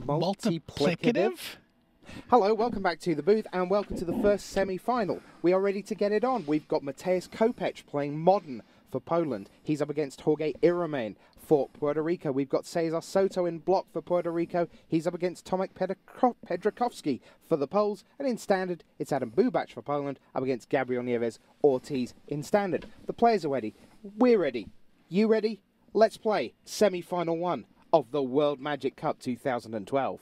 Multiplicative? Hello, welcome back to the booth and welcome to the first semi-final. We are ready to get it on. We've got Mateusz Kopech playing modern for Poland. He's up against Jorge Irimen for Puerto Rico. We've got Cesar Soto in block for Puerto Rico. He's up against Tomek Pedrakowski for the Poles. And in standard, it's Adam Bubacz for Poland up against Gabriel Nieves Ortiz in standard. The players are ready. We're ready. You ready? Let's play semi-final one of the World Magic Cup 2012.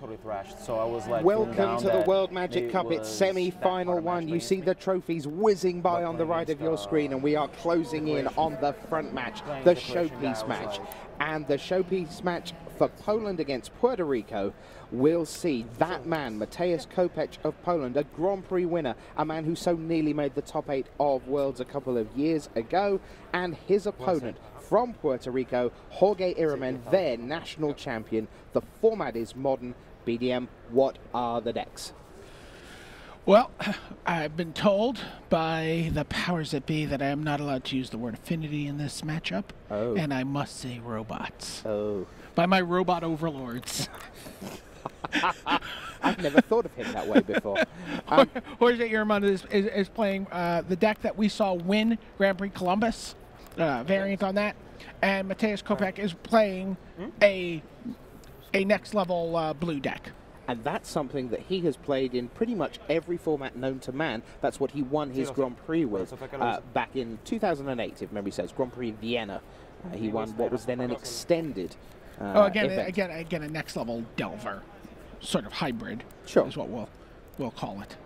Totally thrashed, so I was like, welcome to the World Magic Cup. It's semi-final one. You see the trophies whizzing by on the right of your screen, and we are closing in on the front match, the showpiece match. And the showpiece match for Poland against Puerto Rico will see that man, Mateusz Kopech of Poland, a Grand Prix winner, a man who so nearly made the top 8 of Worlds a couple of years ago, and his opponent from Puerto Rico, Jorge Irimen, their national champion. The format is modern. BDM, what are the decks? Well, I've been told by the powers that be that I am not allowed to use the word affinity in this matchup, and I must say robots. By my robot overlords. I've never thought of him that way before. Jorge Irimen is playing the deck that we saw win Grand Prix Columbus, variant on that, and Mateusz Kopech is playing a next level blue deck. And that's something that he has played in pretty much every format known to man. That's what he won his Grand Prix with back in 2008, if memory serves, Grand Prix Vienna. He won what was then an extended again a next level Delver, sort of hybrid, is what we'll call it.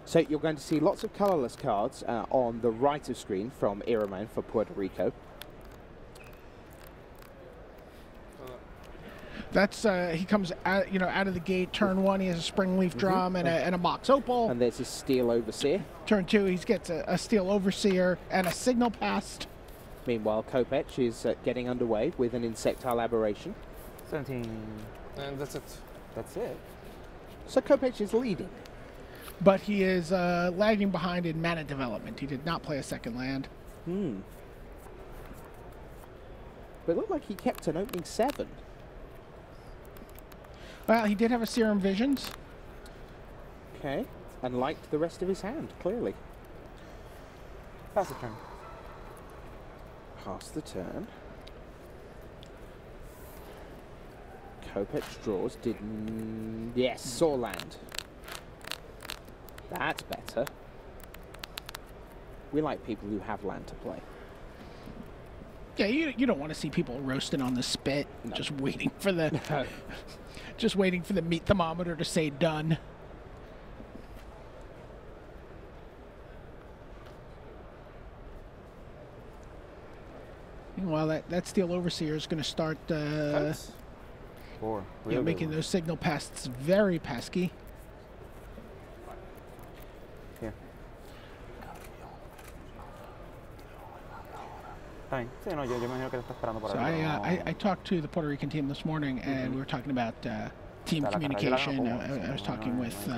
So you're going to see lots of colorless cards on the right of screen from Irimen for Puerto Rico. That's he comes out, out of the gate. Turn 1, he has a spring leaf drum and a Mox Opal. And there's his Steel Overseer. Turn 2, he gets a Steel Overseer and a Signal Past. Meanwhile, Kopech is getting underway with an Insectile Aberration. 17. And that's it. That's it. So Kopech is leading. But he is lagging behind in mana development. He did not play a second land. But it looked like he kept an opening 7. Well, he did have a Serum Visions. Okay. And liked the rest of his hand, clearly. Pass the turn. Pass the turn. Kopech draws. Didn't... Yes, saw land. That's better. We like people who have land to play. Yeah, you don't want to see people roasting on the spit, just waiting for the just waiting for the meat thermometer to say done. Meanwhile, that Steel Overseer is going to start making those Signal Pasts very pesky. So I talked to the Puerto Rican team this morning, and we were talking about team communication. I was talking with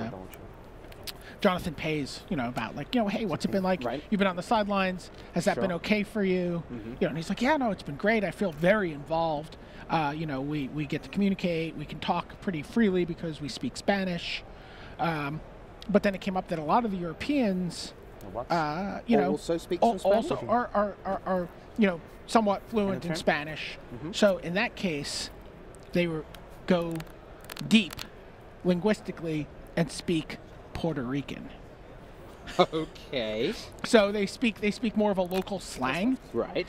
Jonathan Pays, about hey, what's it been like? You've been on the sidelines. Has that been okay for you? And he's like, yeah, no, it's been great. I feel very involved. We get to communicate. We can talk pretty freely because we speak Spanish. But then it came up that a lot of the Europeans, also speak some Spanish. Also are somewhat fluent in Spanish. So in that case, they go deep linguistically and speak Puerto Rican. Okay. So they speak more of a local slang. Right.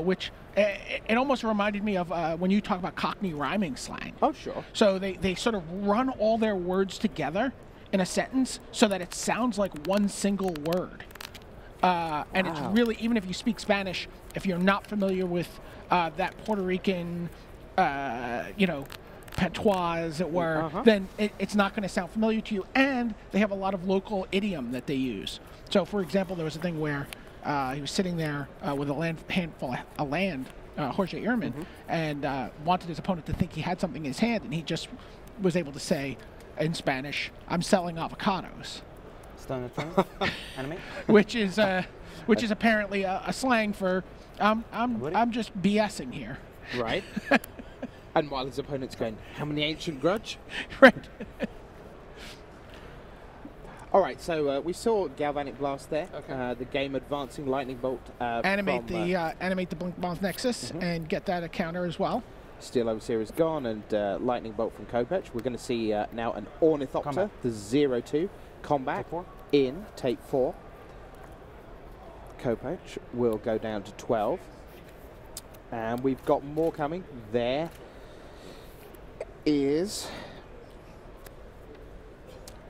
Which it almost reminded me of when you talk about Cockney rhyming slang. Oh, sure. So they sort of run all their words together in a sentence so that it sounds like one single word. And it's really, even if you speak Spanish, if you're not familiar with that Puerto Rican, patois, as it were, then it's not going to sound familiar to you. And they have a lot of local idiom that they use. So, for example, there was a thing where he was sitting there with a handful of land, Jorge Ehrman, and wanted his opponent to think he had something in his hand, and he just was able to say in Spanish, "I'm selling avocados," which is apparently a slang for I'm just BSing here. Right. And while his opponent's going, how many ancient grudge? Right. All right, so we saw Galvanic Blast there. The game advancing, Lightning Bolt. Animate the Blink Bombs Nexus and get that a counter as well. Steel Overseer is gone, and Lightning Bolt from Kopech. We're going to see now an Ornithopter, the 0-2. Combat in, take 4. Kopech will go down to 12. And we've got more coming. There is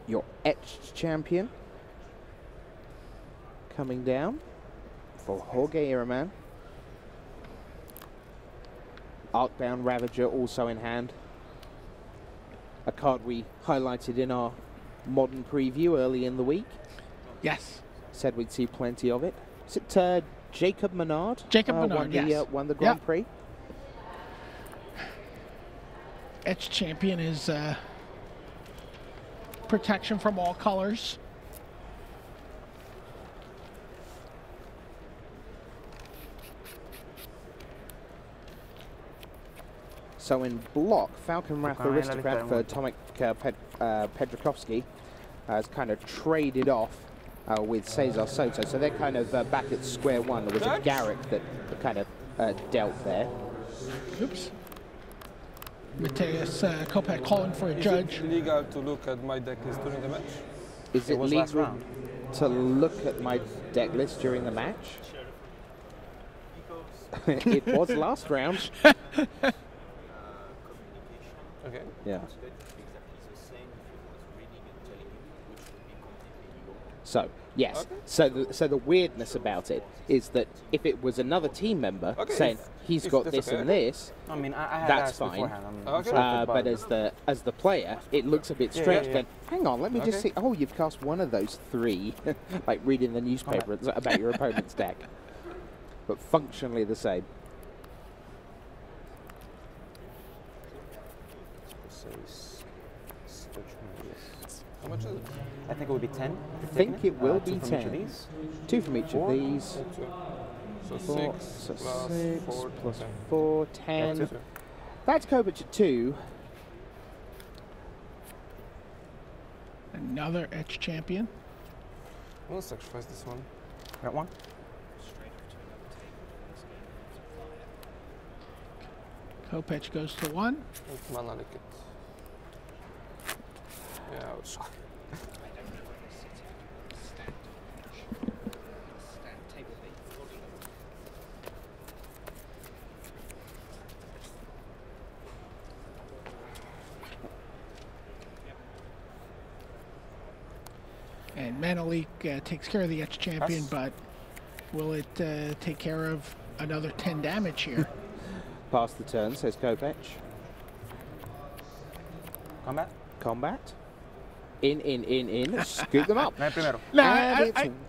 your Etched Champion coming down for Jorge Iraman. Arcbound Ravager also in hand. A card we highlighted in our modern preview early in the week. Yes. Said we'd see plenty of it. Is it Jacob Menard? Jacob Menard, yes. Won the Grand Prix. Etched Champion is protection from all colors. So in block, Falcon Wrath Aristocrat for Tomek Pedrakovsky has kind of traded off with Cesar Soto. So they're kind of back at square one. There was a Garrick that kind of dealt there. Oops. Mateus Kopech calling for a judge. Is it legal to look at my deck list during the match? Is it legal to look at my deck list during the match? It was last round. Okay. Yeah. So, yes. Okay. So the weirdness about it is that if it was another team member saying he's got this and this, I mean, I that's fine. But as the player, it looks a bit strange. Then, hang on, let me just see. Oh, you've cast one of those 3, like reading the newspaper about your opponent's deck, but functionally the same. How much is it? I think it would be 10. I think it will be 10. 2 from each of these. So 4, 6 so plus 6 4, plus 10. 4, 10. That's Kopech at 2. Another Etched Champion. We'll sacrifice this one. Got one. Kopech goes to 1. Mana liquid. Yeah, ouch. And Manalik takes care of the Etched Champion, but will it take care of another 10 damage here? Pass the turn, says Kopech. Combat. Combat. In. Scoop them up. No,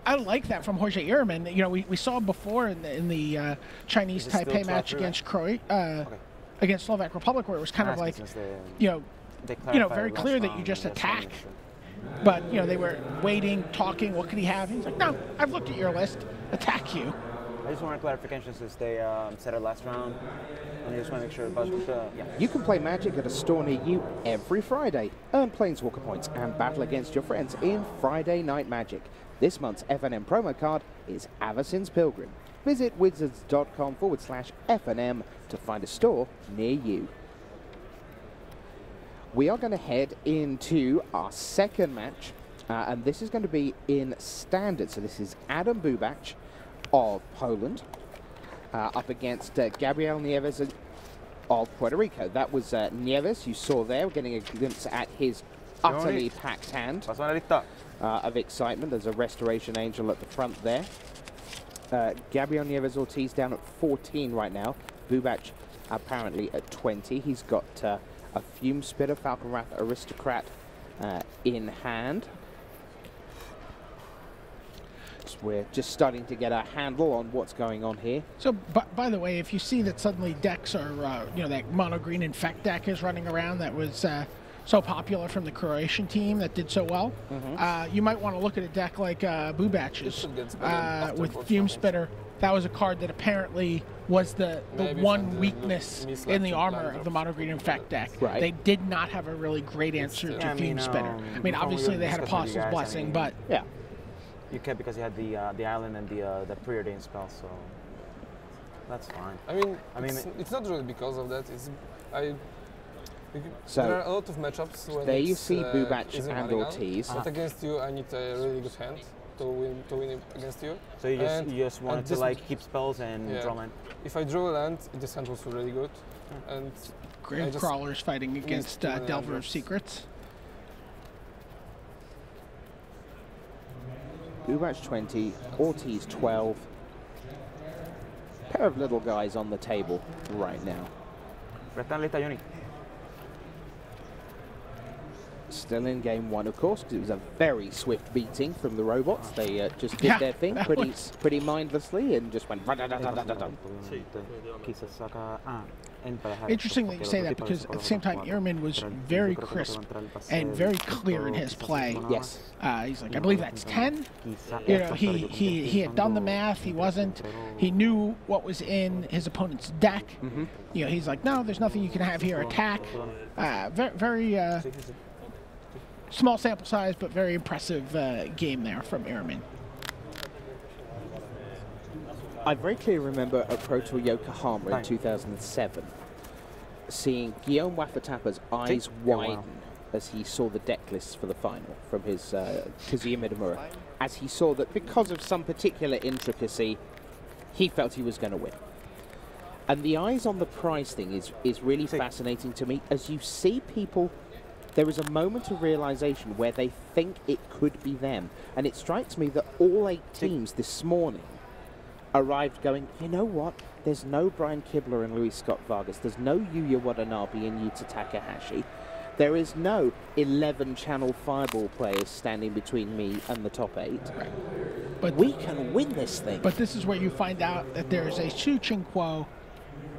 I like that from Jorge Iraman. You know, we saw before in the Chinese Taipei match against against Slovak Republic, where it was kind of like, very clear that you just attack. But, they were waiting, talking, what could he have? He's like, no, I've looked at your list, attack you. I just want a clarification since they said it last round, and I just want to make sure You can play Magic at a store near you every Friday. Earn Planeswalker points and battle against your friends in Friday Night Magic. This month's FNM promo card is Avacyn's Pilgrim. Visit wizards.com/FNM to find a store near you. We are going to head into our second match, and this is going to be in Standard. So this is Adam Bubac of Poland up against Gabriel Nieves of Puerto Rico. That was Nieves you saw there. We're getting a glimpse at his utterly packed hand of excitement. There's a Restoration Angel at the front there. Gabriel Nieves Ortiz down at 14 right now. Bubac apparently at 20. He's got A Fume Spitter, Falcon Wrath Aristocrat in hand. So we're just starting to get a handle on what's going on here. So, by the way, if you see that suddenly decks are, you know, that mono green Infect deck is running around that was so popular from the Croatian team that did so well, you might want to look at a deck like Bubach's with Fume Spitter. That was a card that apparently was the one weakness in the armor of the mono green Infect deck. Right. They did not have a really great answer to Fume Spitter. I mean, obviously they had Apostle's Blessing, but yeah. You kept because you had the island and the preordained spell, so that's fine. I mean, it's not really because of that. So there are a lot of matchups when there you see Bubach isn't and running Ortiz. out, but against you, I need a really good hand to win against you. So you just wanted to like keep spells and draw land. If I draw a land, this hand was really good. And Grave Crawlers fighting against Delver of Secrets. Bubach 20, Ortiz 12. Pair of little guys on the table right now. Still in game one, of course, because it was a very swift beating from the robots. They just did their thing pretty mindlessly and just went. Interesting that you say that, because at the same time, Ehrman was very crisp and very clear in his play. Yes. He's like, I believe that's 10. You know, he had done the math. He wasn't. He knew what was in his opponent's deck. You know, he's like, no, there's nothing you can have here. Attack. Very small sample size, but very impressive game there from Ehrman. I very clearly remember at Pro Tour Yokohama in 2007, seeing Guillaume Wafatapa's eyes widen as he saw the deck lists for the final from his Kazuya Midamura, as he saw that because of some particular intricacy, he felt he was going to win. And the eyes on the prize thing is really fascinating to me. As you see people, there is a moment of realization where they think it could be them. And it strikes me that all 8 teams this morning arrived going, you know what? There's no Brian Kibler and Luis Scott Vargas. There's no Yuya Watanabe and Yuta Takahashi. There is no 11 channel fireball players standing between me and the top 8. Right. But we can win this thing. But this is where you find out that there is a Su Chinquo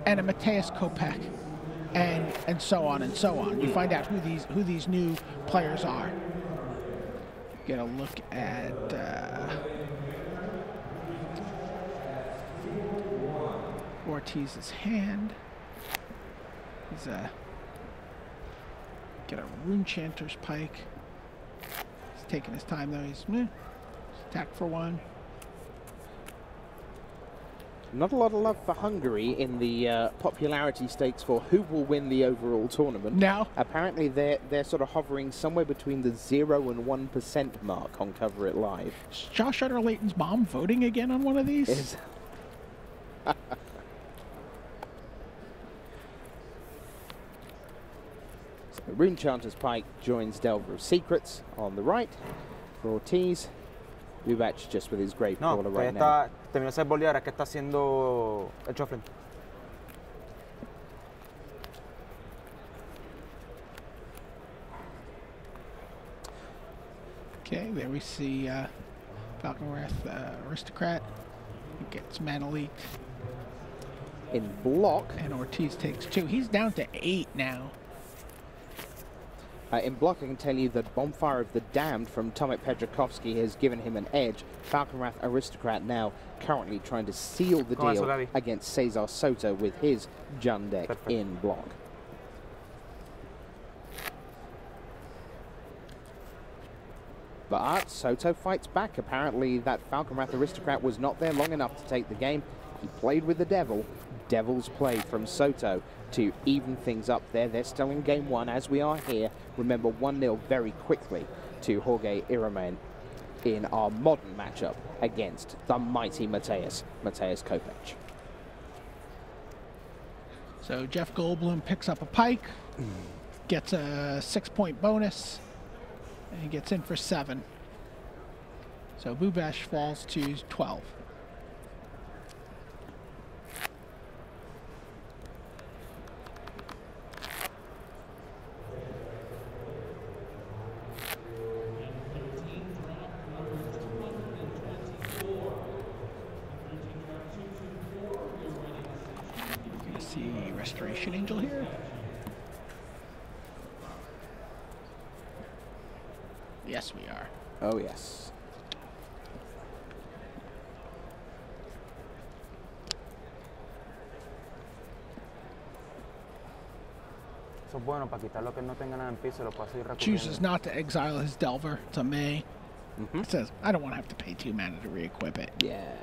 and a Mateus Kopech, and so on and so on. You find out who these new players are. Get a look at Ortiz's hand. He's get a Rune Chanter's Pike. He's taking his time though. He's attack for 1. Not a lot of love for Hungary in the popularity stakes for who will win the overall tournament. Now, apparently they're sort of hovering somewhere between the 0 and 1% mark on Cover It Live. Is Josh Utter-Layton's mom voting again on one of these? So Rune Chanter's Pike joins Delver of Secrets on the right for Ortiz. Bubach just with his Grave Crawler right now. Terminó ese bolear, ¿qué está haciendo el Choflin? Okay, there we see Falcon Wrath Aristocrat. He gets Mana Leaked. In block. And Ortiz takes 2. He's down to 8 now. In block, I can tell you that Bonfire of the Damned from Tomek Pedrakovsky has given him an edge. Falcon Wrath Aristocrat now currently trying to seal the deal against Cesar Soto with his Jund deck in block. But Soto fights back. Apparently that Falcon Wrath Aristocrat was not there long enough to take the game. He played with the Devil. Devil's play from Soto to even things up there. They're still in game 1 as we are here. Remember 1-0 very quickly to Jorge Iraman in our modern matchup against the mighty Mateus Kopech. So Jeff Goldblum picks up a Pike, gets a 6-point bonus, and he gets in for 7. So Bubach falls to 12. Restoration Angel here? Yes, we are. Oh, yes. Eso es bueno para quitar lo que no tenga nada en piso, lo puedo seguir recurriendo. Chooses not to exile his Delver to May. Mm-hmm. It says, I don't want to have to pay 2 mana to re-equip it. Yeah.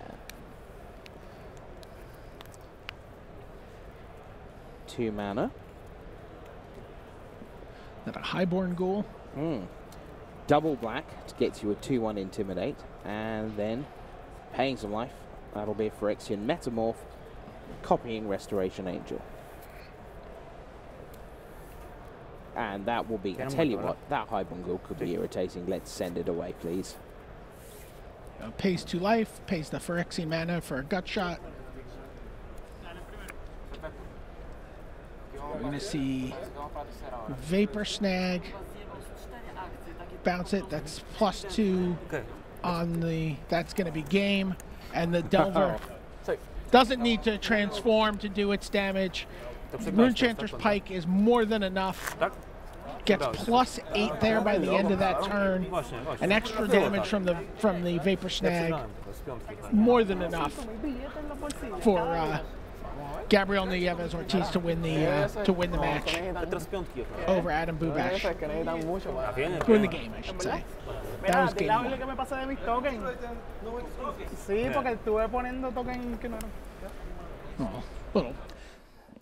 Two mana. Is that a Highborn Ghoul? Double black to get you a 2/1 Intimidate, and then paying some life. That'll be a Phyrexian Metamorph, copying Restoration Angel. And that will be, I tell you what, that Highborn Ghoul could be irritating. Let's send it away, please. Pays 2 life, pays the Phyrexian mana for a gut shot. We're going to see Vapor Snag. Bounce it. That's +2 on the. That's going to be game. And the Delver doesn't need to transform to do its damage. Runechanter's Pike is more than enough. Gets +8 there by the end of that turn. An extra damage from the Vapor Snag. More than enough for Gabriel Nieves Ortiz to win the match over Adam Bubash. To win the game, I should say. That was game 1. Oh, little.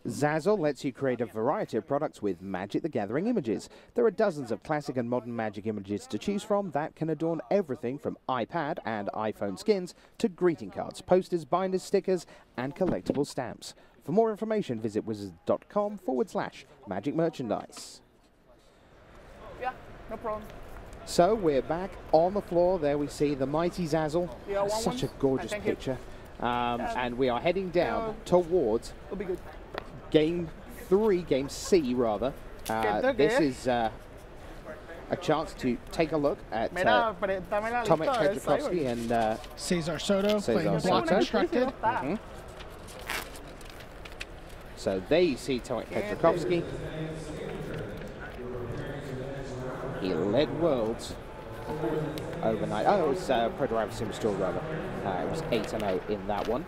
Zazzle lets you create a variety of products with Magic the Gathering images. There are dozens of classic and modern Magic images to choose from that can adorn everything from iPad and iPhone skins to greeting cards, posters, binders, stickers, and collectible stamps. For more information, visit wizards.com/Magic Merchandise. Yeah, no problem. So we're back on the floor. There we see the mighty Zazzle. Yeah, Such a gorgeous picture. And we are heading down towards Game 3, Game C rather. This is a chance to take a look at Tomek Petrikowski and Cesar Soto playing Soto. Block Constructed. So there you see Tomek Petrikowski. He led Worlds overnight. Oh, it was Proto Store rather. It was 8-0 in that one.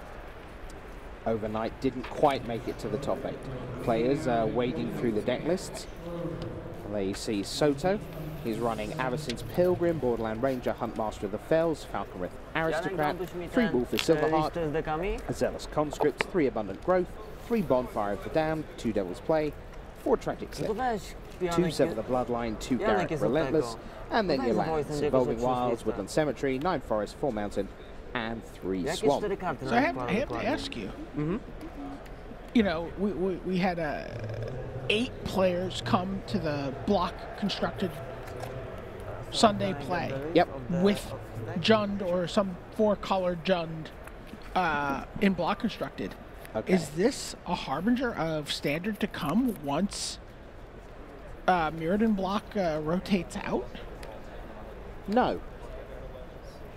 Overnight didn't quite make it to the top 8. Players wading through the deck lists. And there you see Soto. He's running Avacyn's Pilgrim, Borderland Ranger, Huntmaster of the Fells, Falconrith Aristocrat, 3 Wolf of Silverheart, a Zealous Conscript, 3 Abundant Growth, 3 Bonfire of the Damned, 2 Devil's Play, 4 Tragic Slip, 2 Sever the Bloodline, 2 Garrett Relentless, and then your lands, Evolving Wilds, Woodland Cemetery, 9 Forest, 4 Mountain, and 3 Swamp. So I have to ask you, you know, we had 8 players come to the Block Constructed Sunday play. Yep. With Jund or some 4-color Jund in Block Constructed. Okay. Is this a harbinger of Standard to come once Mirrodin Block rotates out? No.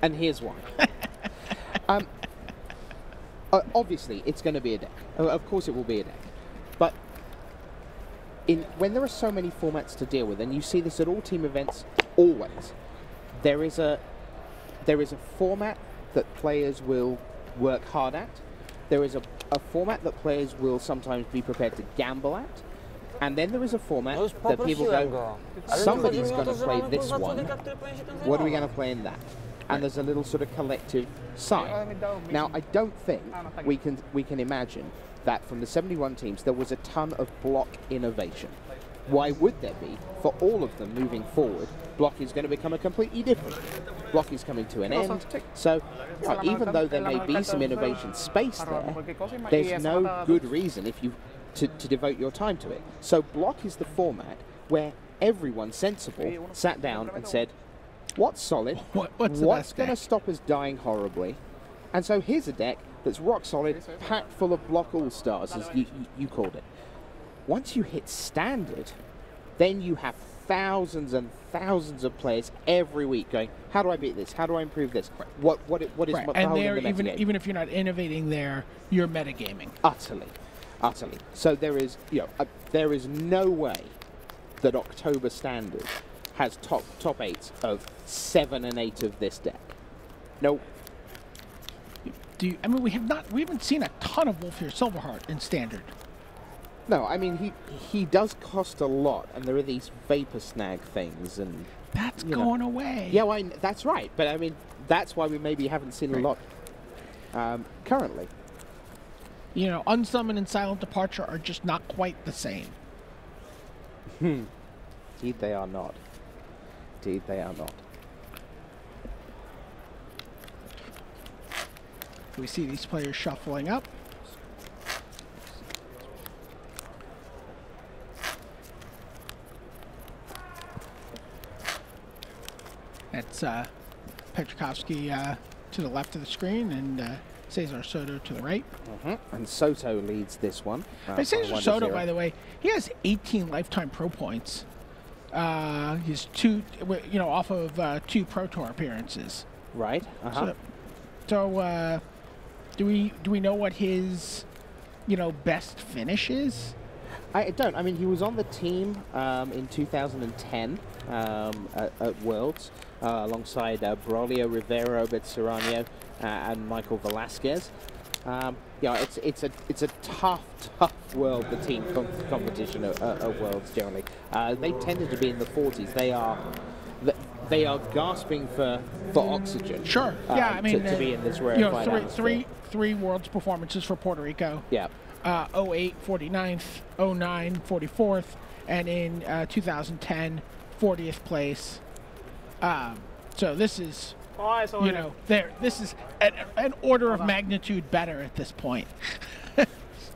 And here's why. Obviously, it's going to be a deck. Of course it will be a deck. But when there are so many formats to deal with, and you see this at all team events, always, there is a format that players will work hard at. There is a format that players will sometimes be prepared to gamble at. And then there is a format that people go, somebody's going to play this one. What are we going to play in that? And there's a little sort of collective sign. Now, I don't think we can imagine that from the 71 teams there was a ton of block innovation. Why would there be? For all of them moving forward, block is going to become a completely different. Block is coming to an end. So even though there may be some innovation space there, there's no good reason if you to devote your time to it. So block is the format where everyone sensible sat down and said, what's solid? What's going to stop us dying horribly? And so here's a deck that's rock solid, packed full of block all-stars, as you called it. Once you hit standard, then you have thousands and thousands of players every week going, how do I beat this? How do I improve this? What is right. the And whole there, in the even if you're not innovating there, you're metagaming. Utterly. Utterly. So there is, there is no way that October Standard has top 8s of 7 and 8 of this deck. Nope. I mean, we haven't seen a ton of Wolfir Silverheart in Standard. No, I mean he does cost a lot, and there are these vapor snag things, and that's going away. Yeah, well, that's right. But I mean, that's why we maybe haven't seen a lot currently. You know, Unsummon and Silent Departure are just not quite the same. Indeed, they are not. Indeed, they are not. We see these players shuffling up. That's Petrikovsky to the left of the screen and Cesar Soto to the right. And Soto leads this one. Cesar Soto, by the way, he has 18 lifetime pro points. He's off of 2 Pro Tour appearances. Right. So do we know what his, best finish is? I don't. I mean, he was on the team in 2010 at Worlds alongside Braulio Rivera, Serrano, and Michael Velasquez. It's a tough world, the team competition at Worlds generally. They tended to be in the 40s. They are gasping for oxygen. Sure. Yeah, I mean, to be in this rarefied three Worlds performances for Puerto Rico. Yeah. 08, 49th, 09, 44th, and in 2010, 40th place. So this is, this is an order of magnitude better at this point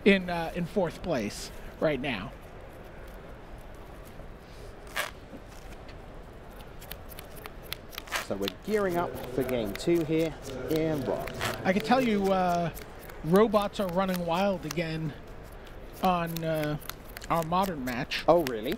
in 4th place right now. So we're gearing up for game 2 here in Rock. I can tell you robots are running wild again on our modern match. Oh, really?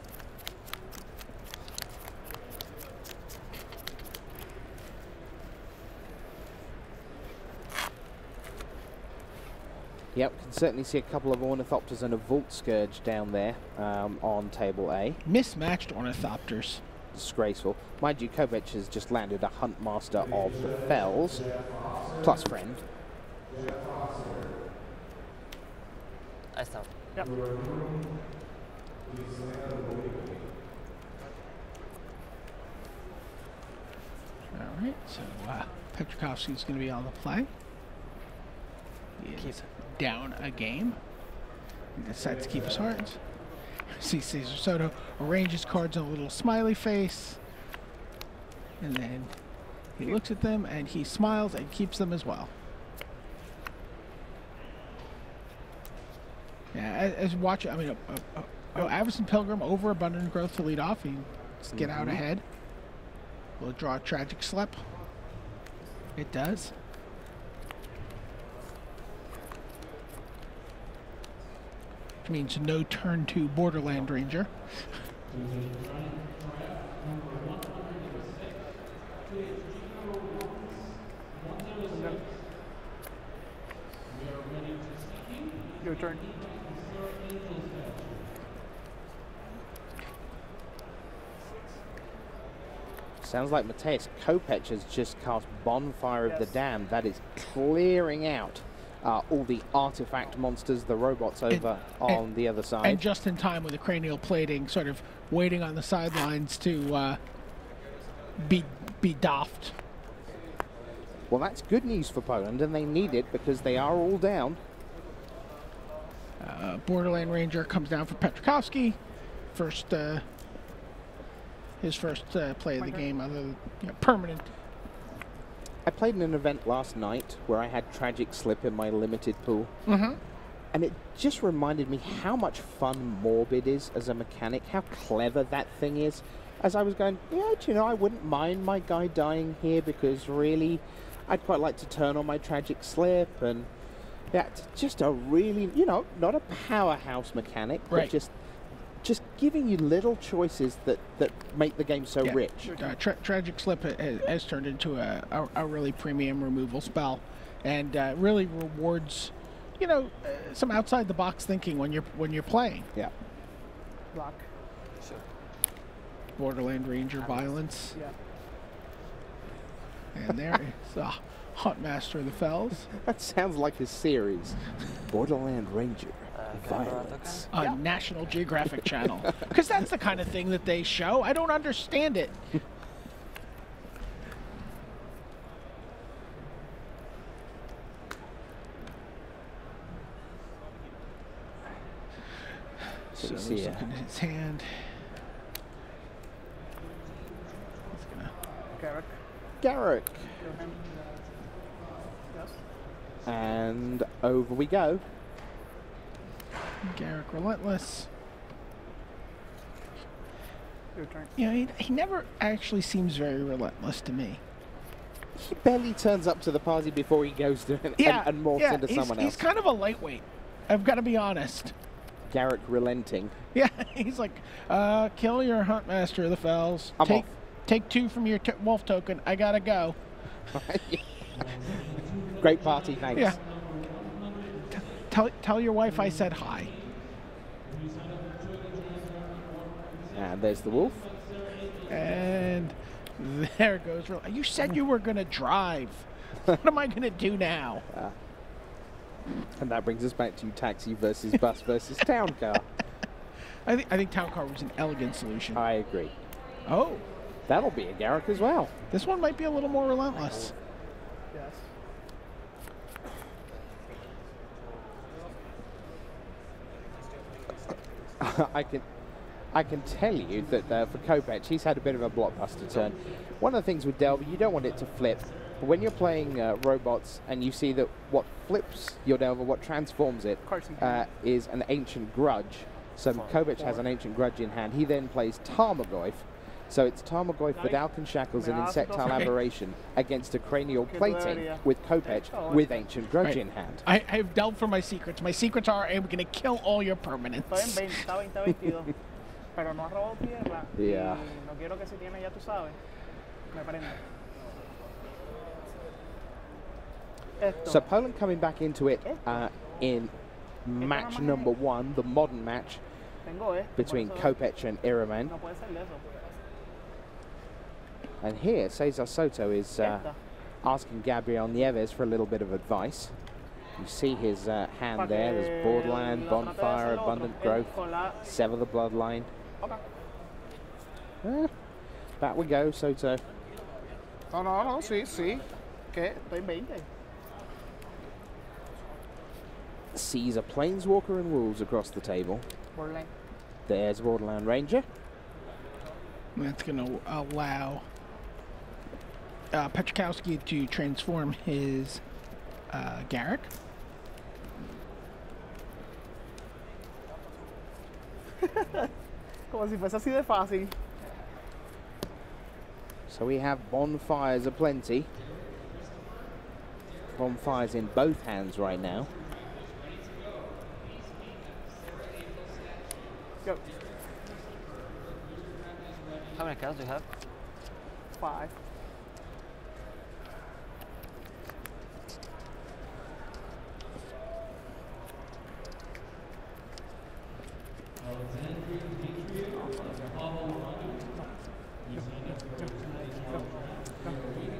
Yep, can certainly see a couple of Ornithopters and a Vault Scourge down there on table A. Mismatched Ornithopters. Disgraceful. Mind you, Kovac has just landed a Huntmaster of the Fells, plus friend. I stop. Yep. All right, so Petrikovsky's going to be on the play. He is down a game. He decides to keep his heart. See Cesar Soto arrange his cards on a little smiley face. And then he looks at them and he smiles and keeps them as well. Yeah, as watching, I mean, Avison Pilgrim over Abundant Growth to lead off. He just get out ahead. Will it draw a Tragic Slip? It does. Which means no turn to Borderland Ranger. Your turn. Sounds like Mateusz Kopech has just cast Bonfire of the Damned. That is clearing out all the artifact monsters, the robots over on the other side. And just in time with the cranial plating, sort of waiting on the sidelines to be doffed. Well, that's good news for Poland, and they need it because they are all down. Borderland Ranger comes down for Petrikovsky. His first play of the game, other than permanent. I played in an event last night where I had Tragic Slip in my limited pool. And it just reminded me how much fun Morbid is as a mechanic, how clever that thing is. As I was going, I wouldn't mind my guy dying here because really, I'd quite like to turn on my Tragic Slip. And yeah, it's just a really, not a powerhouse mechanic, but just giving you little choices that make the game so rich. Tragic Slip has turned into a really premium removal spell, and really rewards you know, some outside the box thinking when you're playing. Yeah. Block. Sure. Borderland Ranger violence. Yeah. And there is Hunt Master of the Fells. That sounds like a series. Borderland Ranger. Uh, Violence. On National Geographic Channel. Because that's the kind of thing that they show. I don't understand it. So we see he's looking at his hand. He's gonna Garrick. Garrick. Kill him. Yes. And over we go. Garrick Relentless. Your turn. You know, he never actually seems very relentless to me. He barely turns up to the party before he goes to and morphs into someone else. He's kind of a lightweight. I've got to be honest. Garrick relenting. Yeah, he's like, kill your Hunt Master of the Fells. I'm off. Take 2 from your wolf token. I gotta go. Great party, thanks. Yeah. Tell your wife I said hi. And there's the wolf. And there goes. You said you were gonna drive. What am I gonna do now? And that brings us back to taxi versus bus versus town car. I think town car was an elegant solution. I agree. Oh, That'll be a Garrick as well. this one might be a little more relentless. Yes. I can tell you that for Kopech, he's had a bit of a blockbuster turn. One of the things with Delver, you don't want it to flip. But when you're playing robots and you see that what flips your Delver, what transforms it, is an Ancient Grudge. So Kopech has an Ancient Grudge in hand. He then plays Tarmogoyf. So it's Tarmogoyf with Alkan Shackles and Insectile Aberration against a Cranial Plating with Kopech with Ancient Grudge in hand. I've delved for my secrets. My secrets are I'm going to kill all your permanents. Está en 20, está 22. Pero no ha robado tierra. Yeah. Y no quiero que si tiene, ya tú sabes, me prenda. So Poland coming back into it in match number 1, the modern match between Kopech and Iraman. No puede ser de eso. And here, Cesar Soto is asking Gabriel Nieves for a little bit of advice. You see his hand there. There's Borderland, Bonfire, Abundant Growth, Sever the Bloodline. Back we go, Soto. No, sí. ¿Qué? Estoy en 20. Sees a Planeswalker and Wolves across the table. Borderline. There's Borderland Ranger. That's going to allow Petrikowski to transform his Garrick. Como si fuese así de fácil. So we have Bonfires aplenty. Bonfires in both hands right now. Go. How many cards do you have? 5.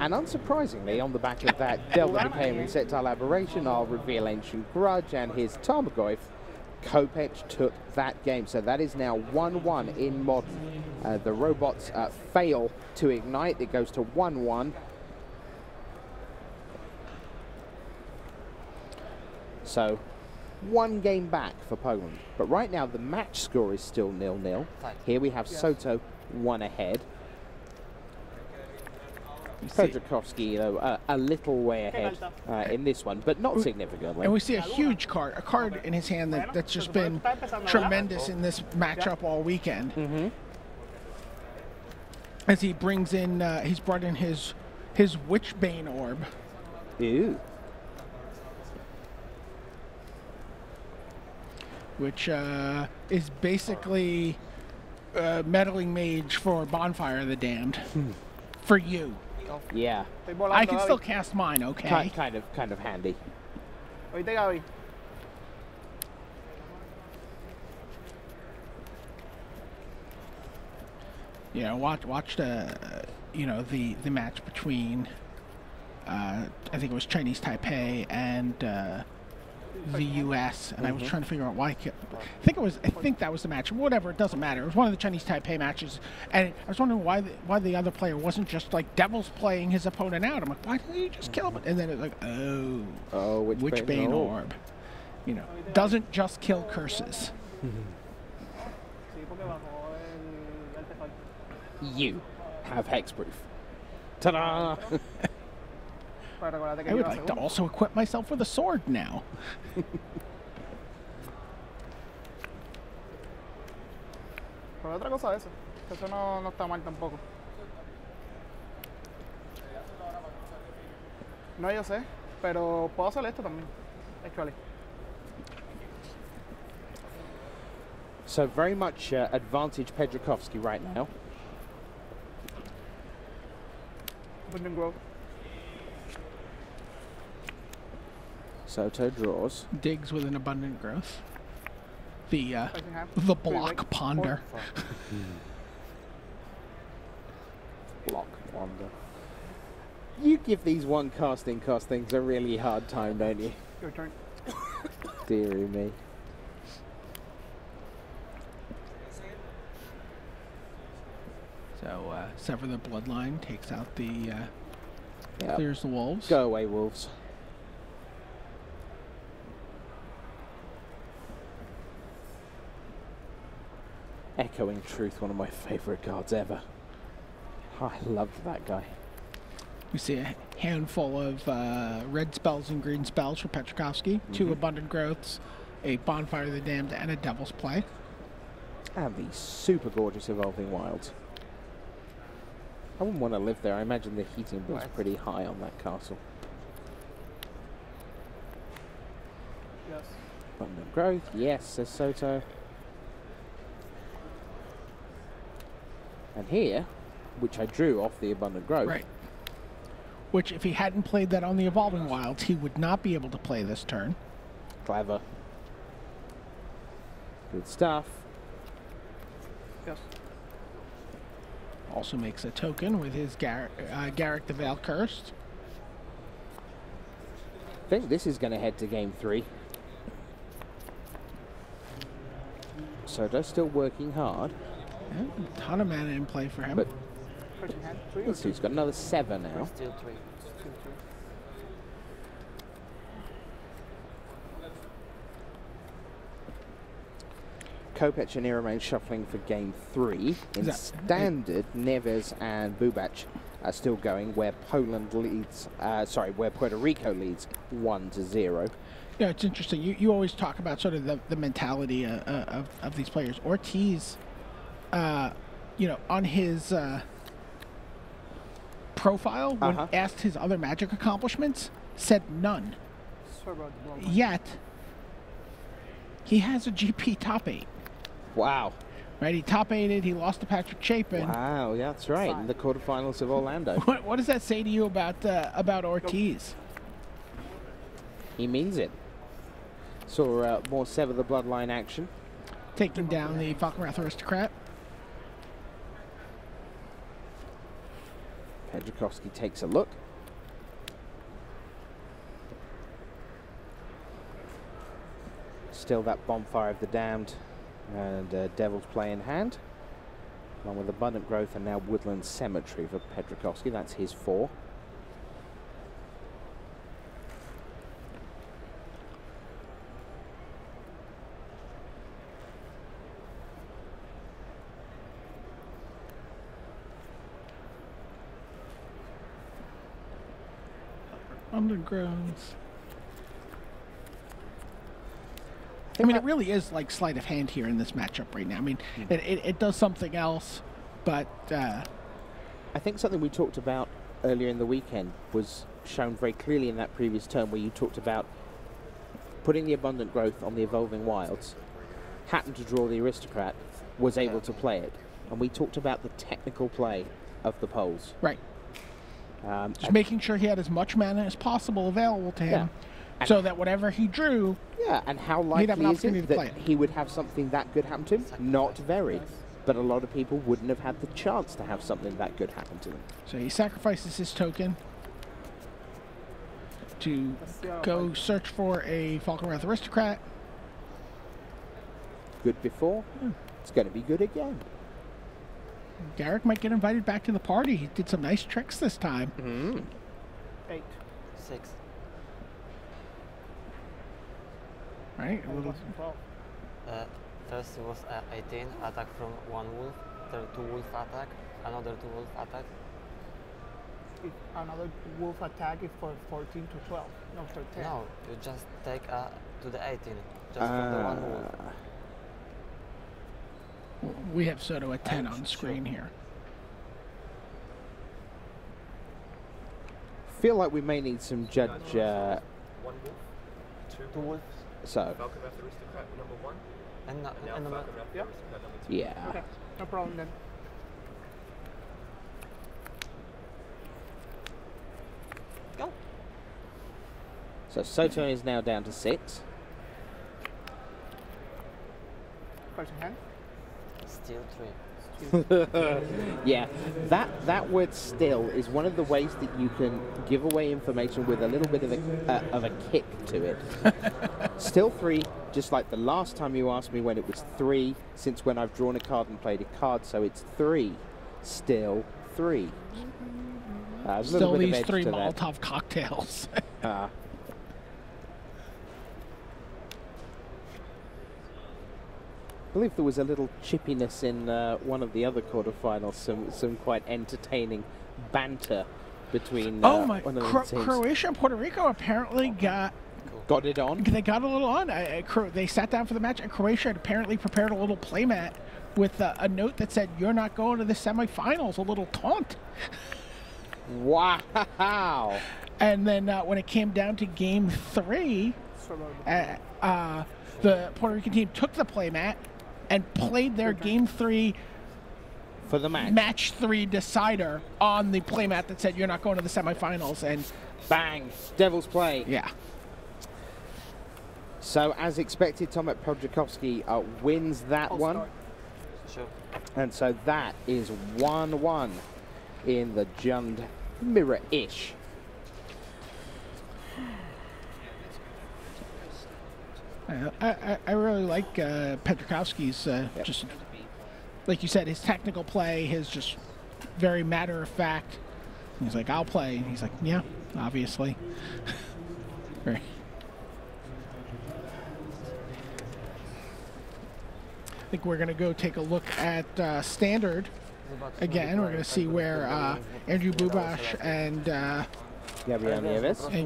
And unsurprisingly, on the back of that, Delver became Insectile Aberration, I'll reveal Ancient Grudge and his Tarmogoyf. Kopech took that game, so that is now 1-1 in Modern. The robots fail to ignite, it goes to 1-1. So, 1 game back for Poland. But right now, the match score is still 0-0. Here we have Soto 1 ahead. Petrikowski, though, a little way ahead in this one, but not significantly. And we see a huge card, a card in his hand that's just been tremendous in this matchup all weekend. As he brings in, he's brought in his Witchbane Orb. Ew. Which is basically Meddling Mage for Bonfire of the Damned. For you. Yeah. I can still cast mine, okay? Kind of handy. Oíste, Gaby. you know, watched you know, the match between I think it was Chinese Taipei and the U.S. and I was trying to figure out why. I think that was the match. Whatever, it doesn't matter. It was one of the Chinese Taipei matches, and I was wondering why the other player wasn't just like Devil's playing his opponent out. I'm like, why didn't he just kill him? And then it's like, oh, which Bane orb? You know, doesn't just kill curses. You have hexproof. Ta-da! I would like to also equip myself with a sword now. Pero otra cosa de eso. Que eso no está mal tampoco. No, yo sé. Pero puedo hacer esto también. Actually. So very much advantage Pedrakowski right now. Abundant growth. Soto draws. Digs with an abundant growth. The hand. block ponder. Block ponder. You give these one casting things a really hard time, don't you? Your turn. Deary me. So Sever the Bloodline takes out the clears the wolves. Go away, wolves. Echoing Truth, one of my favourite cards ever. I loved that guy. We see a handful of red spells and green spells for Petrakowski, 2 Abundant Growths, a Bonfire of the Damned, and a Devil's Play. And these super gorgeous Evolving Wilds. I wouldn't want to live there. I imagine the heating bill's pretty high on that castle. Yes. Abundant Growth, yes, says Soto. And here, which I drew off the Abundant Growth. Right. Which, if he hadn't played that on the Evolving Wilds, he would not be able to play this turn. Clever. Good stuff. Yes. Also makes a token with his Garrick the Veil Cursed. I think this is going to head to game 3. Soto still working hard. Yeah, a ton of mana in play for him. But First hand. 3 or let's see, he's got another 7 now. Still 3. Still 3. Kopech and remain shuffling for game 3. In standard, Neves and Bubac are still going, where Poland leads. Where Puerto Rico leads 1-0. Yeah, it's interesting. You always talk about sort of the mentality of these players. Ortiz, you know, on his profile, when asked his other Magic accomplishments, said none. Sorry about the blow. Yet, he has a GP top 8. Wow. Right, he top 8'd, he lost to Patrick Chapin. Wow, yeah, that's right. In the quarterfinals of Orlando. What does that say to you about Ortiz? He means it. Saw more Sever the Bloodline action. Taking down the Falconwrath Aristocrat. Pedrakowski takes a look. Still that Bonfire of the Damned and Devil's Play in hand. Along with Abundant Growth and now Woodland Cemetery for Pedrakowski. That's his 4. Undergrounds. I mean, it really is like sleight of hand here in this matchup right now. I mean, it does something else, but... I think something we talked about earlier in the weekend was shown very clearly in that previous turn where you talked about putting the Abundant Growth on the Evolving Wilds, happened to draw the Aristocrat, was able to play it. And we talked about the technical play of the poles. Right. Just making sure he had as much mana as possible available to him, so that whatever he drew, and how likely is it that he would have something that good happen to him? Not very. but a lot of people wouldn't have had the chance to have something that good happen to them. So he sacrifices his token to go search for a Falconwrath Aristocrat. Good before, it's going to be good again. Garrick might get invited back to the party. He did some nice tricks this time. 8. 6. Right? A little. 12. First it was 18, attack from 1 wolf, then 2 wolf attack, another 2 wolf attack. If another wolf attack is for 14 to 12, not for 10. No, you just take to the 18, just from the 1 wolf. We have Soto at 10 on screen here. Feel like we may need some judge. 1 wolf, 2 wolves. So, Falconwrath Aristocrat number 1. And, Now number Falconwrath Yeah. Aristocrat number 2. yeah. Okay, no problem then. go. So Soto is now down to 6. First in hand. Still 3. Yeah, that word "still" is one of the ways that you can give away information with a little bit of a kick to it. Still 3, just like the last time you asked me when it was 3, since when I've drawn a card and played a card, so it's 3. Still 3. There's a little Still bit of these edge 3 to that. Molotov cocktails. I believe there was a little chippiness in one of the other quarterfinals, some quite entertaining banter between Oh my! one of the teams. Croatia and Puerto Rico apparently got it on. They got a little on. They sat down for the match, and Croatia had apparently prepared a little playmat with a note that said, "You're not going to the semifinals." A little taunt. Wow! And then when it came down to Game 3, the Puerto Rican team took the playmat and played their Game 3 For the match. Match 3 decider on the playmat that said, "You're not going to the semifinals." And Bang! Devil's play. yeah. So, as expected, Tomek Podjakowski wins that one. Sure. And so that is 1-1 in the Jund mirror-ish. I really like Petrakowski's just, like you said, his technical play, his just very matter of fact. He's like, "I'll play." And he's like, "Yeah, obviously." Very. I think we're going to go take a look at Standard again. We're going to see where Andrew Bubash and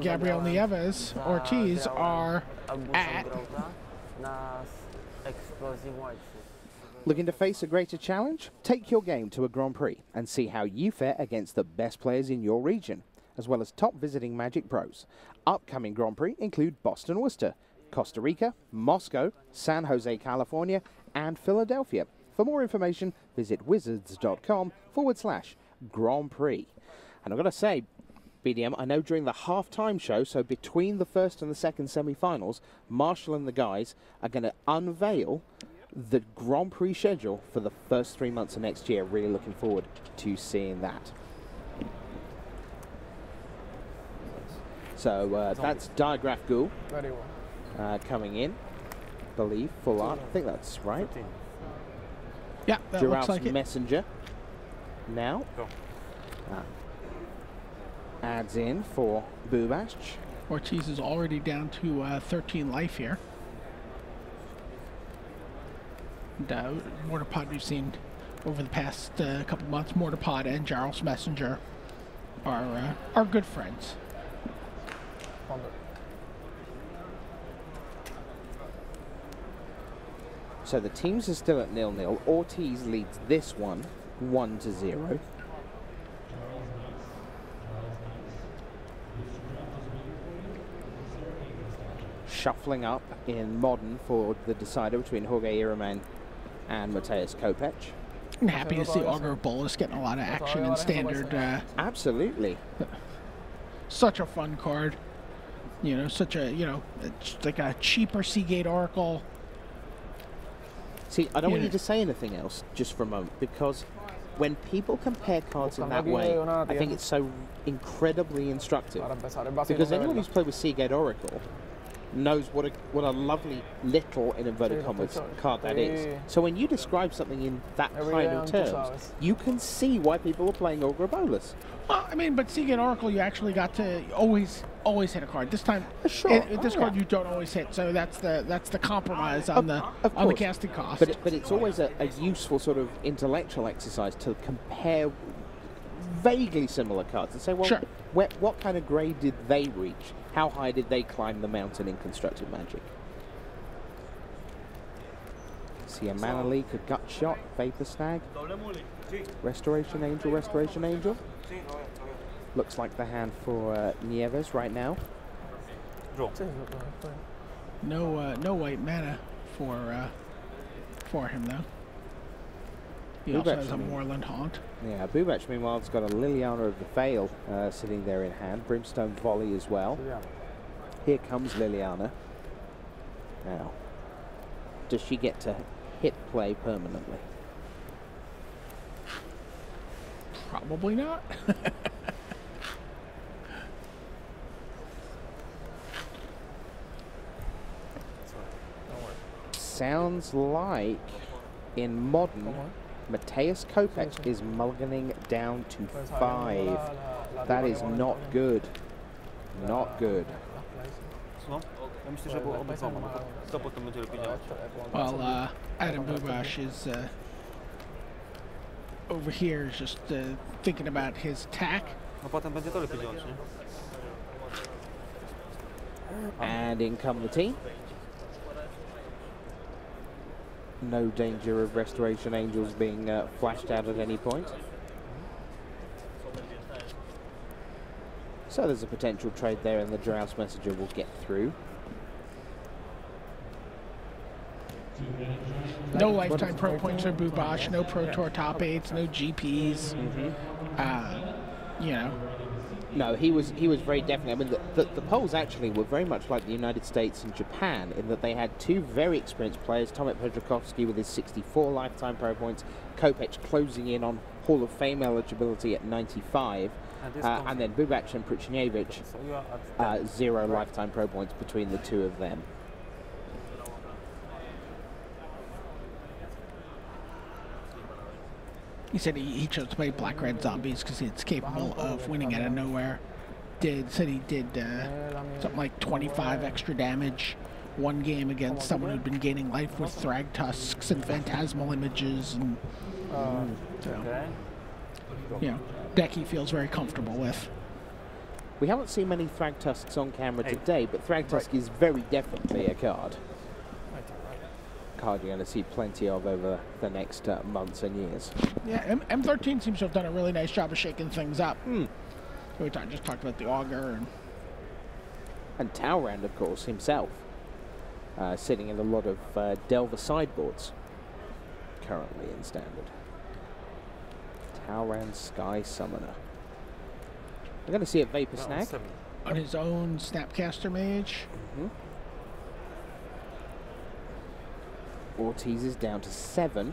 Gabriel Nieves Ortiz are at. Looking to face a greater challenge? Take your game to a Grand Prix and see how you fare against the best players in your region, as well as top visiting Magic pros. Upcoming Grand Prix include Boston Worcester, Costa Rica, Moscow, San Jose, California, and Philadelphia. For more information, visit wizards.com/Grand Prix. And I've got to say, BDM, I know during the halftime show, so between the first and the second semi-finals, Marshall and the guys are going to unveil the Grand Prix schedule for the first 3 months of next year. Really looking forward to seeing that. So that's Diagraph Ghoul Very well. coming in, believe, full art. I think that's right. Yeah, that looks Giralf's like it. Messenger now. Adds in for Bubash. Ortiz is already down to 13 life here. And Mortarpod we've seen over the past couple months, Mortarpod and Jarls Messenger are good friends. So the teams are still at 0-0. Ortiz leads this one 1-0. Shuffling up in Modern for the decider between Jorge Iraman and Mateus Kopech. I'm happy to see Augur Bolus getting a lot of action in Standard. Absolutely. Such a fun card. You know, such a, like a cheaper Seagate Oracle. See, I don't want you to say anything else just for a moment, because when people compare cards in that way, I think it's so incredibly instructive. Because anyone who's played with Seagate Oracle knows what a lovely little, in inverted commas, card that is. So when you describe something in that kind of terms, you can see why people are playing Ogre Bolas. Well, I mean, but Seagate Oracle, you actually got to always hit a card. This time, this card you don't always hit, so that's the compromise on the casting cost. But it's always a useful sort of intellectual exercise to compare vaguely similar cards and say, well, what kind of grade did they reach? How high did they climb the mountain in constructed Magic? See a Mana Leak, a Gut Shot, Vapor Snag, Restoration Angel, Restoration Angel. Looks like the hand for Nieves right now. No white mana for him though. He also has a Moorland Haunt. Yeah, Bubach meanwhile has got a Liliana of the Veil sitting there in hand. Brimstone Volley as well. Here comes Liliana. Now, does she get to hit play permanently? Probably not. Sounds like in Modern, Mateus Kopech is mulliganing down to 5. That is not good. Not good. Well, Adam Bubach is over here is just thinking about his attack. And in come the team. No danger of Restoration Angels being flashed out at any point. So there's a potential trade there, and the Drouse Messenger will get through. No lifetime pro points for Bubach, no Pro Tour top 8s, no GPs. You know. No, he was very definitely. I mean, the polls actually were very much like the United States and Japan in that they had two very experienced players, Tomek Pedrakovsky with his 64 lifetime pro points, Kopech closing in on Hall of Fame eligibility at 95, and then Bubach and Pruchnievich, 0 lifetime pro points between the two of them. He said he chose to play Black-Red Zombies because it's capable of winning out of nowhere. Said he did something like 25 extra damage one game against someone who'd been gaining life with Thrag Tusks and Phantasmal Images, and you know, deck he feels very comfortable with. We haven't seen many Thrag Tusks on camera today, but Thrag Tusk is very definitely a card. You're going to see plenty of over the next months and years. Yeah, M13 seems to have done a really nice job of shaking things up. We just talked about the Augur. And Talrand, of course, himself, sitting in a lot of Delver sideboards currently in Standard. Talrand Sky Summoner. We're going to see a Vapor Snag. On his own Snapcaster Mage. Ortiz is down to 7.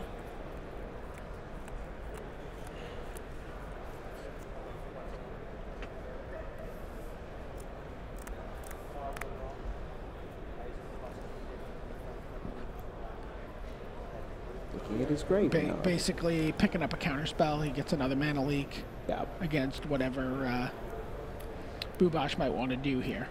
Looking at his grave. Basically picking up a counterspell, he gets another Mana Leak against whatever Bubach might want to do here.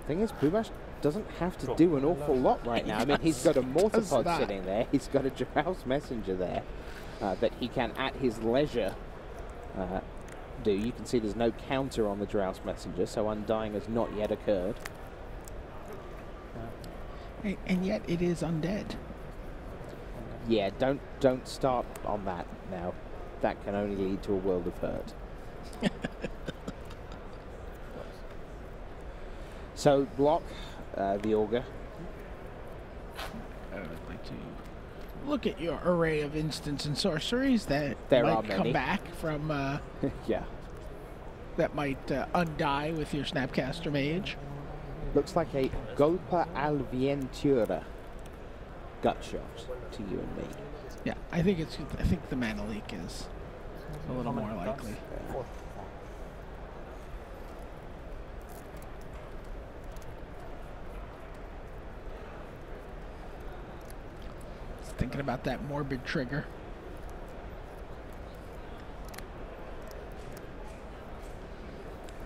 Thing is, Bubach doesn't have to do an awful lot right now. I mean, he's got a Mortarpod sitting there. He's got a Drouse Messenger there that he can, at his leisure, do. You can see there's no counter on the Drouse Messenger, so Undying has not yet occurred. And yet it is undead. Yeah, don't start on that now. That can only lead to a world of hurt. So, block the Augur. I would like to look at your array of instants and sorceries that might come back from that might undie with your Snapcaster Mage. Looks like a Golpa al Vientura gut shot to you and me. Yeah, I think the mana leak is a little more likely. Just thinking about that morbid trigger.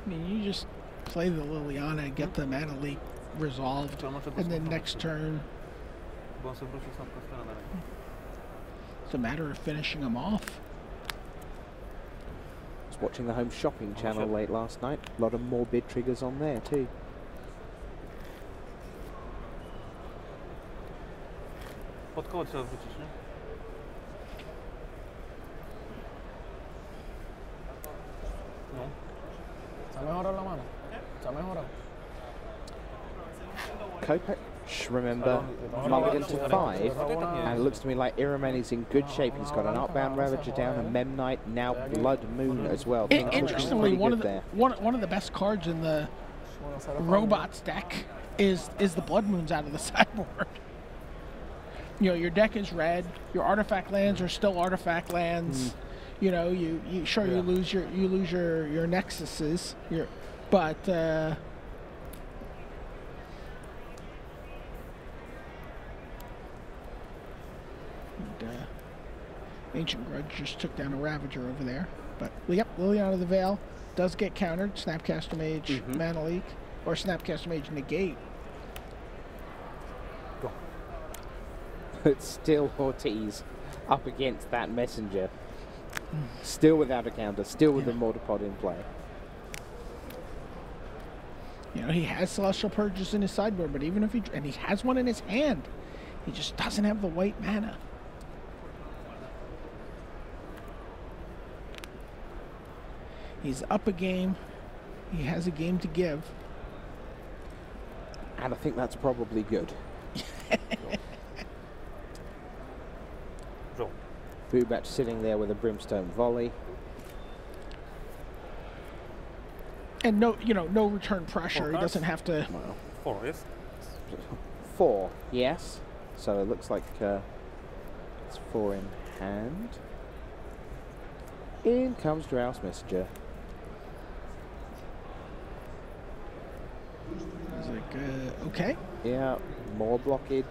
I mean, you just play the Liliana and get the mana leak resolved, and then next turn it's a matter of finishing them off. I was watching the Home Shopping channel late last night. A lot of morbid triggers on there too. Pod koło trzeba wrócić, nie? No. Se ha mejorado la mano. Se ha mejorado. Kopech, remember, mulligan to 5, and it looks to me like Iramen is in good shape. He's got an Upbound Ravager down, a Memnite, now Blood Moon as well. Interestingly, one of the best cards in the Robots deck is the Blood Moons out of the sideboard. You know, your deck is red. Your artifact lands are still artifact lands. You know, you lose your nexuses. But Ancient Grudge just took down a Ravager over there. But yep, Liliana of the Veil does get countered. Snapcaster Mage, Mana Leak, or Snapcaster Mage Negate. But still Ortiz up against that Messenger. Still without a counter, still with the Mortarpod in play. You know, he has Celestial Purges in his sideboard, but even if he has one in his hand, he just doesn't have the white mana. He's up a game. He has a game to give. And I think that's probably good. Boobatch sitting there with a Brimstone Volley. And no return pressure. He doesn't have to. Well, 4, yes? 4, yes. So it looks like it's 4 in hand. In comes Drows Messenger. He's like, okay. Yeah, more blockage.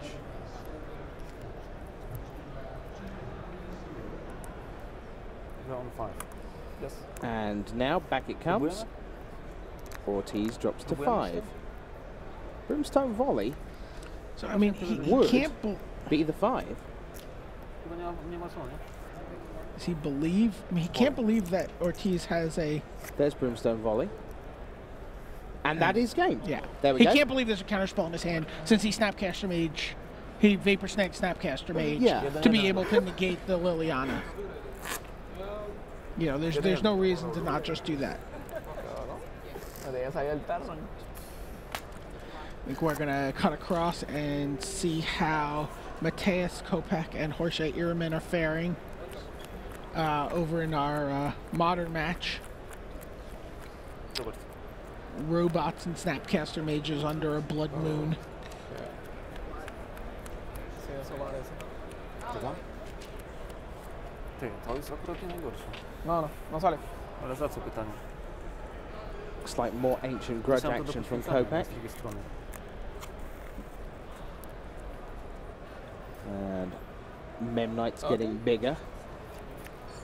On 5. Yes. And now back it comes. Ortiz drops to 5. Brimstone Volley. So I mean, he can't be the 5. Does he believe? I mean, he can't believe that Ortiz has a. There's Brimstone Volley. And that is game. Yeah. There we go. He can't believe there's a counterspell in his hand since he Snapcaster Mage. He Vapor Snake Snapcaster Mage to be able to negate the Liliana. You know, there's no reason to not just do that. I think we're gonna cut across and see how Mateus, Kopech, and Jorge Iramen are faring over in our modern match. Robots and Snapcaster Mages under a Blood Moon. No sale. Looks like more Ancient Grudge action from Kopech. And Memnite's getting bigger.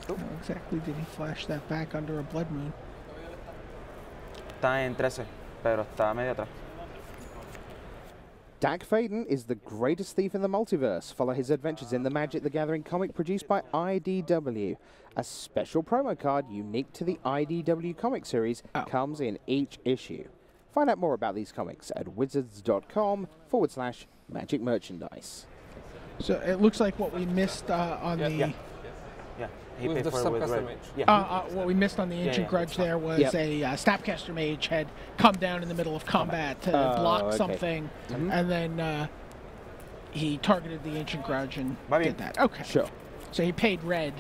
How exactly did he flash that back under a Blood Moon? Está en 13, pero está medio atrás. Dag Faden is the greatest thief in the multiverse. Follow his adventures in the Magic the Gathering comic produced by IDW. A special promo card unique to the IDW comic series comes in each issue. Find out more about these comics at wizards.com/magic merchandise. So it looks like what we missed on the. Yeah, he With paid the for it with Snapcaster red. Mage. Yeah. What we missed on the Ancient Grudge there was a Snapcaster Mage had come down in the middle of combat to block something, and then he targeted the Ancient Grudge and did that. Okay. Sure. So he paid red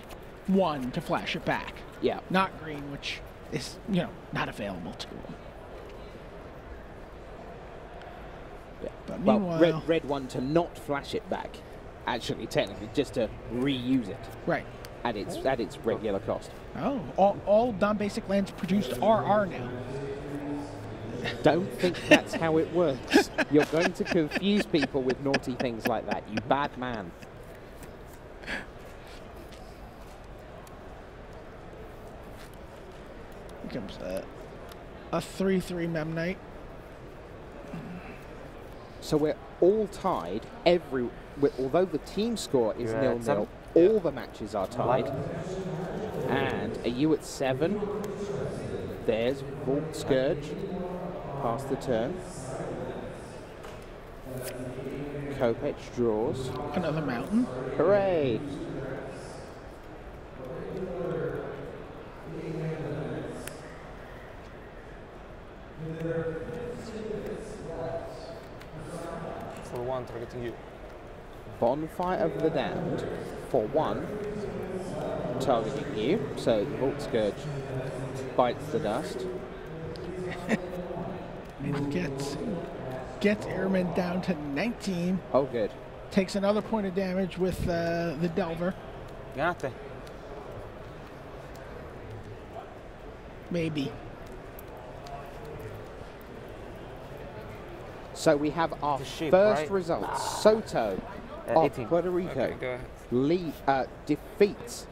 1 to flash it back. Yeah. Not green, which is, not available to him. Yeah. But Well, meanwhile, red 1 to not flash it back. actually, technically, just to reuse it Right. at its regular cost. Oh, all non-basic lands produced are now. Don't think that's how it works. You're going to confuse people with naughty things like that, you bad man. Here comes a 3/3 Memnite. So we're all tied. Although the team score is 0-0, all the matches are tied. And are you at 7? There's Vault Scourge. Past the turn. Kopech draws. Another mountain. Hooray! For 1, targeting you. Bonfire of the Damned for 1, targeting you. So the Vault Scourge bites the dust. Gets Airman down to 19. Oh, good. Takes another point of damage with the Delver. Ganaste. Maybe. So we have our The sheep, first right? results. Soto of 18. Puerto Rico Okay, go ahead. defeats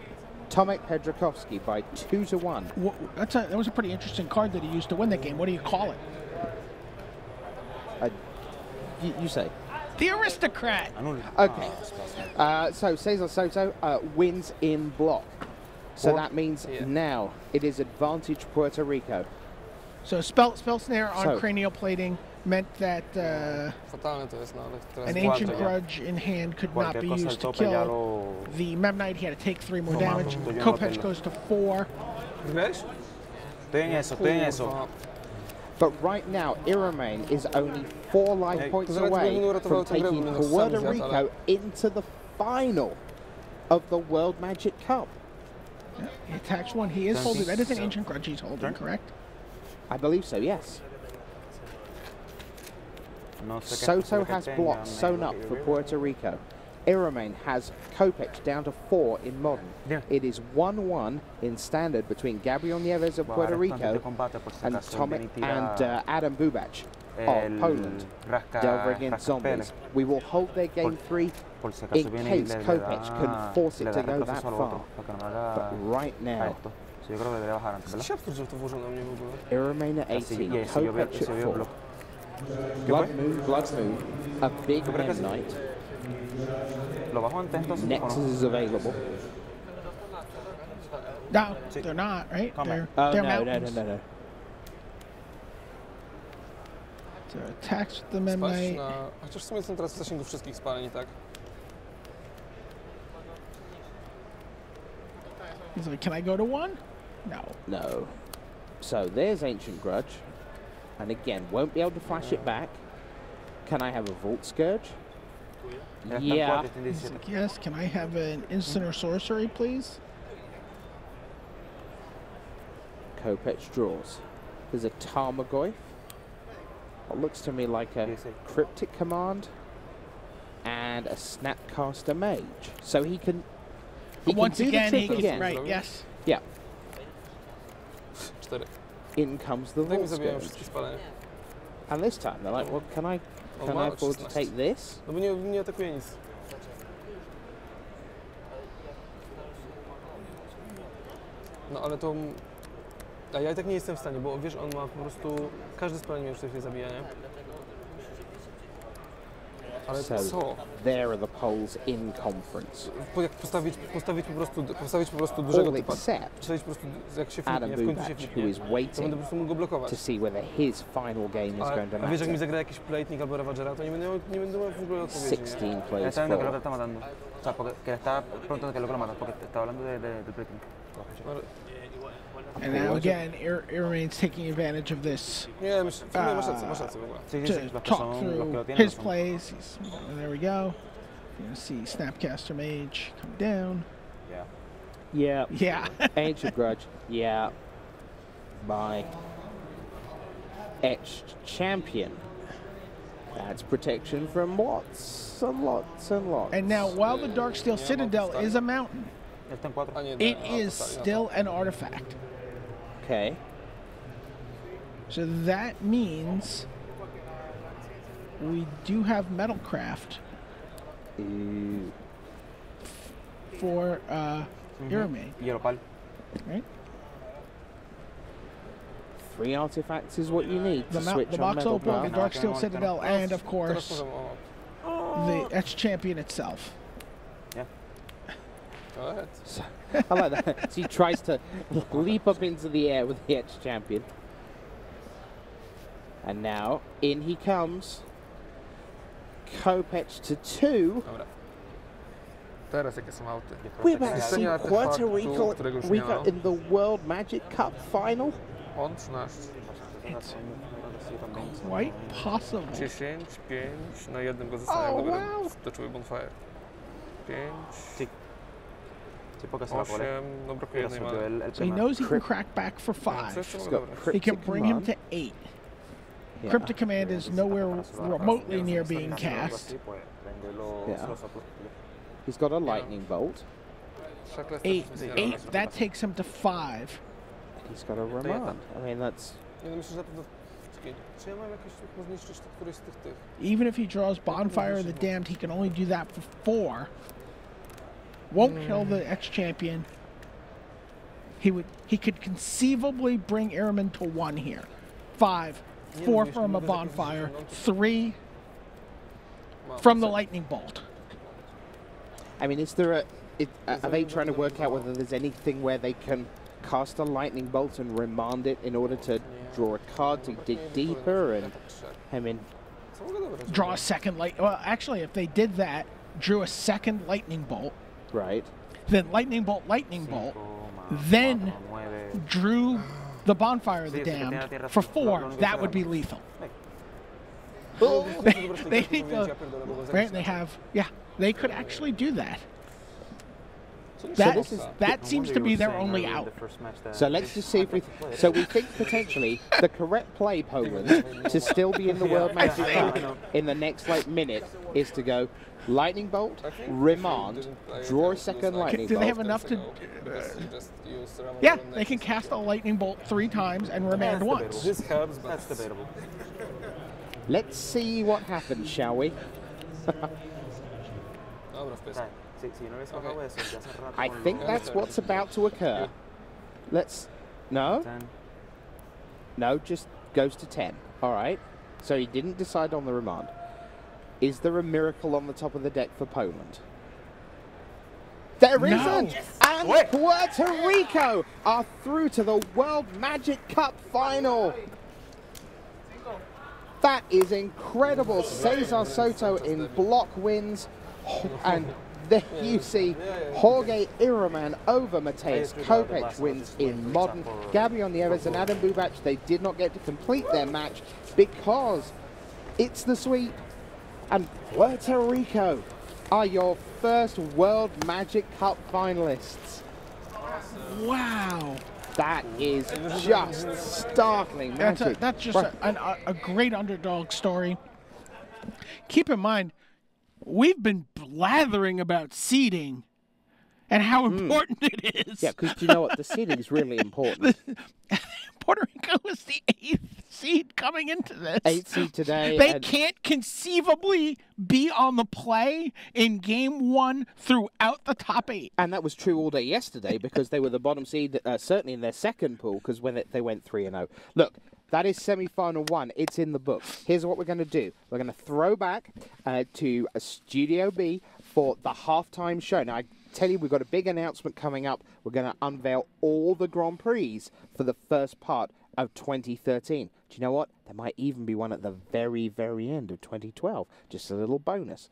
Tomek Pedrakovsky by 2-1. That was a pretty interesting card that he used to win that game. What do you call it? You say. The Aristocrat. Okay. So Cesar Soto wins in block. So that means now it is advantage Puerto Rico. So spell snare on So- cranial plating meant that Fatalne to jest, no, ale teraz an ancient grudge in hand could not be used to kill the Memnite. He had to take 3 more damage. Kopech goes to 4. Wiesz? Estoy en eso. But right now, Iramain is only 4 life points away from taking Puerto Rico into the final of the World Magic Cup. Yeah, he attacks 1. He is holding. That is an ancient grudge he's holding, correct? I believe so, yes. No sé qué Soto es lo has que blocks tenga, sewn me up lo for que Puerto Rico. Iramain has Kopech down to 4 in modern. Yeah. It is 1-1 in standard between Gabriel Nieves of Puerto Rico and Tomek and Adam Bubac of Poland. Delver against Zombies. We will hold their game 3 in case Kopech can force it to go that far. But right now, Siatko, że to włożył na mnie w ogóle. Iramain at 18, Kopech at 4. Blood Moon, a big Memnite. Lo bajo antes entonces. Nexus is available. No, they're not, right? They're No. mountains. So attacks with the Spać Memnite. na... Chociaż w sumie jestem teraz w zasięgu wszystkich spaleń, tak? He's like, can I go to 1? No. No. So there's Ancient Grudge. And again, won't be able to flash it back. Can I have a Vault Scourge? Yeah. He's like, yes, can I have an instant or sorcery, please? Kopech draws. There's a Tarmogoyf. What looks to me like a Cryptic Command. And a Snapcaster Mage. So he can... Once do again, the he trick can, again. right, yes. Yeah. 4. In comes the Tak mi Vault zabijają Scourge. wszystkie spalenia. And this time they're like, well, can I afford to take this? No bo nie atakuje nic. No ale to... A ja i tak nie jestem w stanie, bo wiesz, on ma po prostu... Każdy spalenie już coś zabija, nie? Ale So co? there are the polls in conference. Jak postawić po prostu dużego All typa. except Postawić po prostu, jak się Adam flipnie, w końcu się Bubac, who flipnie, is to będę waiting po prostu mógł go blokować. to see whether his final game is going to A wiesz, jak mi matter. zagra jakiś Plating albo Ravagera, to nie będę miał w ogóle odpowiedzi. 16 Ya plays está viendo que lo 4. está matando. O sea, porque que le está pronto que lo mata, porque está hablando del plating. And now again, Iramain's taking advantage of this Nie, masz rację w ogóle. Sí, sí, to sí, los que talk son, los que through lo tienen his lo son. plays. And there we go. You can see Snapcaster Mage come down. Yeah. Yeah. Yeah. Ancient Grudge. Yeah. By Etched Champion. That's protection from lots and lots and lots. And now, while the Darksteel Citadel is a mountain, it is still an artifact. Okay. So that means we do have Metalcraft for Irame. Right? 3 artifacts is what you need to switch the on box opal, the Metalcraft. Darksteel Citadel, and of course the Etched Champion itself. Yeah. Go ahead. So, I like that. So he tries to leap up into the air with the Etched Champion. And now, in he comes. Kopech to 2. Dobra. Teraz jakie są auty? We're about to see Scenia Puerto artefaktu, którego już nie Rico ma. in the World Magic Cup final. On 13. It's quite possible. 10, 5, na jednym go zostanie, Oh, gdyby wow. stoczyły bonfire. 5, Ci pokaż na pole. 8, no brakuje jednej many. So he knows he can crack back for 5. Co jeszcze He's mogę got dobrać? He can Cryptic bring him Command. to 8. Yeah. Cryptic Command is nowhere remotely near being cast. Yeah. He's got a Lightning Bolt. 8. That takes him to 5. He's got a Remand. I mean, that's... Nie no, myślę, że na pewno... Czekaj, czy ja mam jakieś... Można zniszczyć któryś z tych... Even if he draws Bonfire of the Damned, he can only do that for 4. Won't kill the ex-champion. He could conceivably bring Irman to 1 here. 5. 4 from a Bonfire. 3 from the Lightning Bolt. I mean, is there a... are they trying to work out whether there's anything where they can cast a Lightning Bolt and remand it in order to draw a card to dig deeper? And I mean... Draw a second light. Well, actually, if they did that, drew a second Lightning Bolt, Right. then Lightning Bolt, then drew the Bonfire of the Damned for 4, that would be lethal. They need to, right? They have, yeah, they could actually do that. That seems to be their only out. So let's just see if we... So we think potentially the correct play, Poland, to still be in the World Magic Cup in the next, like, minute is to go Lightning Bolt, Remand, draw a second Lightning Do Bolt. they have enough to... Yeah, they can cast a Lightning Bolt 3 times and remand once. This helps, but... That's debatable. Let's see what happens, shall we? Dobra, wpis. I think that's what's about to occur. Let's... No? 10. No, just goes to 10. All right. So he didn't decide on the remand. Is there a miracle on the top of the deck for Poland? There No. isn't! And Puerto Rico are through to the World Magic Cup final. That is incredible. Cesar Soto in block wins. And there you see Jorge Iraman over Mateus Kopech wins in modern. Gabriel Nieves and Adam Bubac, they did not get to complete their match because it's the sweep. And Puerto Rico are your first World Magic Cup finalists. Wow. That is just startling magic. That's just a great underdog story. Keep in mind, we've been blathering about seeding and how important it is. Yeah, because you know what? The seeding is really important. Puerto Rico was the 8th seed coming into this. 8th seed today. They can't conceivably be on the play in game 1 throughout the top 8. And that was true all day yesterday because they were the bottom seed, certainly in their second pool, because when they went 3-0. Look, that is semi-final 1. It's in the book. Here's what we're going to do. We're going to throw back to Studio B for the halftime show. Now, I tell you, we've got a big announcement coming up. We're going to unveil all the Grand Prix for the first part of 2013. Do you know what? There might even be one at the very, very end of 2012. Just a little bonus.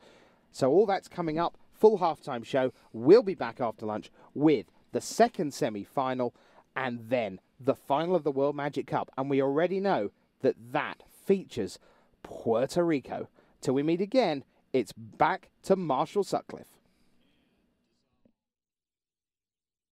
So all that's coming up. Full halftime show. We'll be back after lunch with the second semi-final and then the final of the World Magic Cup. And we already know that that features Puerto Rico. Till we meet again, it's back to Marshall Sutcliffe.